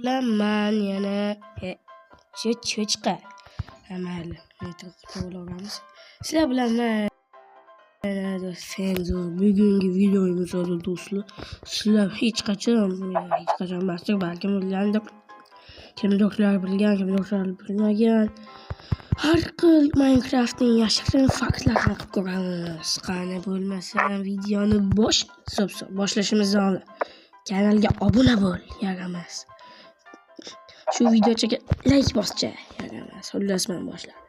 bilan men yana cho'chqa. Mayli, to'g'rilaymiz. Sizlar bilan men Fenzo bugungi videomiz do'stlar. Sizlar hech qachon emas, balki bilgandir. Kimdir bilmagan. Har xil Minecraftning yashirin faktlarini qilib ko'ramiz. Qani bo'lmasa videoni boshlashimizdan oldin kanalga obuna bo'l, yaramas. Shu videoga like boscha, yaramas. Xullas men boshladim.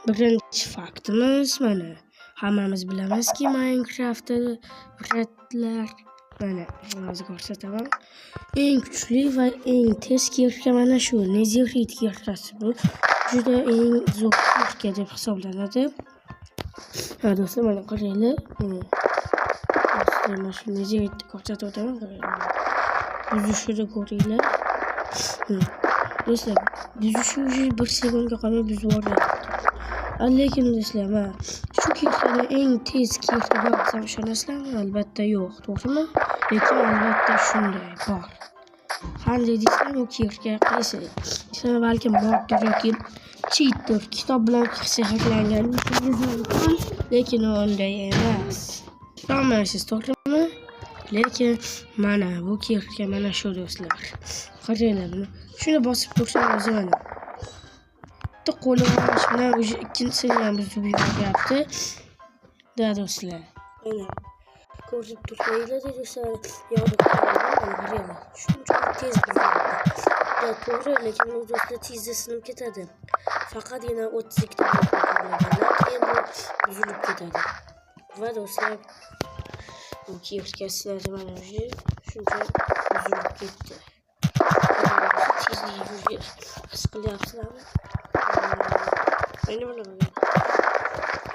Birinchi faktimiz mana. Hammamiz bilamizki, Minecraftda ratlar mana hozir ko'rsataman. Eng kuchli va eng tez kirka mana shu Netherite kirkasi bu. Juda eng zo'r kirka deb hisoblanadi. Ha do'stlar, mana qaranglar. Mana shu Netherite ko'rsatib o'taman. Buzishni ko'ringlar. Do'stlar, buzishi 1 sekundga qolmay buzib yuboradi. Lekin do'stlar, men shu kirkani eng tez kirka deb ishonasizlarmi? Albatta yo'q, to'g'rimi? Lekin albatta shunday bor. Qanday deysizlar, bu kirka qaysi? Sizlar balki moddir yoki cheater kitob bilan sehrlangan mumkin, lekin unday emas. Ishonmaysiz, to'g'rimi? Lekin mana bu kirka mana shu do'stlar. Qaranglar buni. Shuni bosib tursangiz mana. Bitta qo'lim bilan o'sha ikkinchisini ham buzib yuboryapti. Da do'stlar. Mana ko'rib turibsizlar do'stlar. Qaranglar. Shuncha tez buzyapti. Da to'g'ri, lekin u do'stlar tezda sinib ketadi. Faqatgina 32 ta keyin buzilib ketadi. Va do'stlar, bu kirkasilar mana shuncha buzilib ketdi. Tezlikni his qilyapsizlarmi? Mana buni.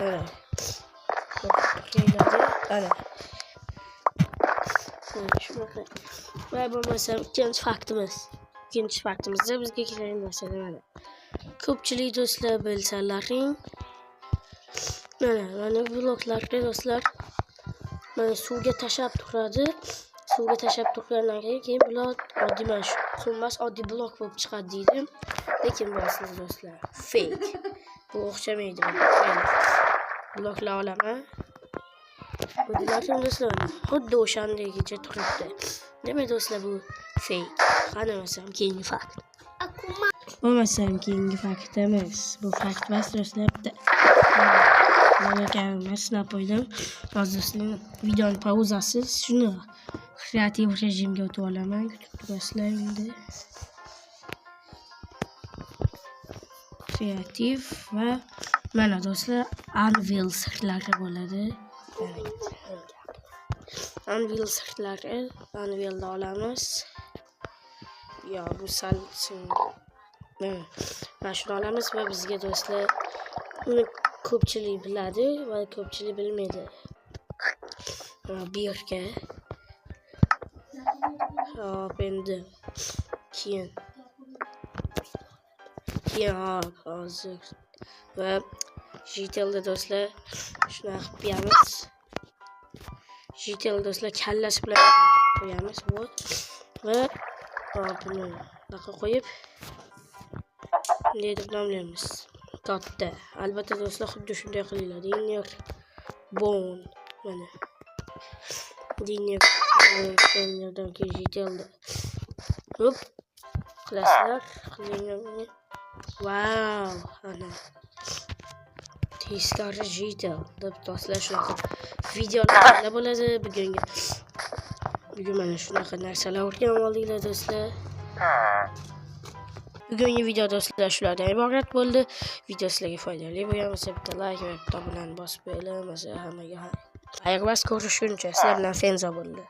Mana. Ana. Shunaqa. Va bo'lmasa ikkinchi faktimizda bizga kerak narsa mana. Ko'pchilik do'stlar bilsalaring. Mana bloklarga do'stlar mana suvga tashab turadi. Suvga tashab turgandan keyin bular oddiy mana shu qulmas oddiy blok bo'lib chiqadi deydi. Lekin bu aslida do'stlar fake. Bu o'xshamaydi. Bloklar olaman. Bu do'stlar xuddi o'shandagicha turibdi. Demak do'stlar, bu fake. Qanamasam keyingi fakt. Bo'lmasam keyingi fakt emas. Bu fakt emas do'stlar. Mana kamera sinab qo'ydim. Hozir sizlar videoni pauzasiz shuni kreativ rejimga o'tib olaman. Kutib turasizlar endi. Kreativ va mana do'stlar Anvil sirlari bo'ladi. Anvil sirlari Anvilda olamiz. Yo, bu sal mana shuni olamiz va bizga do'stlar uni ko'pchilik biladi va ko'pchilik bilmaydi. Bu yerga hop endi keyin hozir va JTLda do'stlar shuna qilib qo'yamiz. JTL do'stlar kallasi bilan qo'yamiz bu va buni bunaqa qo'yib bunday deb nomlaymiz. Katta. Albatta do'stlar xuddi shunday qilinglar. Dinier Bone mana. Dinierdan keyin JTLda. Hop. Qilasizlar. Qilinglar. Wow, ana. Teskari JTL deb do'stlar shunaqa videolar bo'ladi. Bugun mana shunaqa narsalar o'rganib oldinglar do'stlar. Bugungi video do'stlar shulardan iborat bo'ldi. Video sizlarga foydali bo'lsa bitta like va bitta obunani bosib qo'yinglar. Hammaga xayr va ko'rishguncha sizlar bilan Fenzo bo'ldi.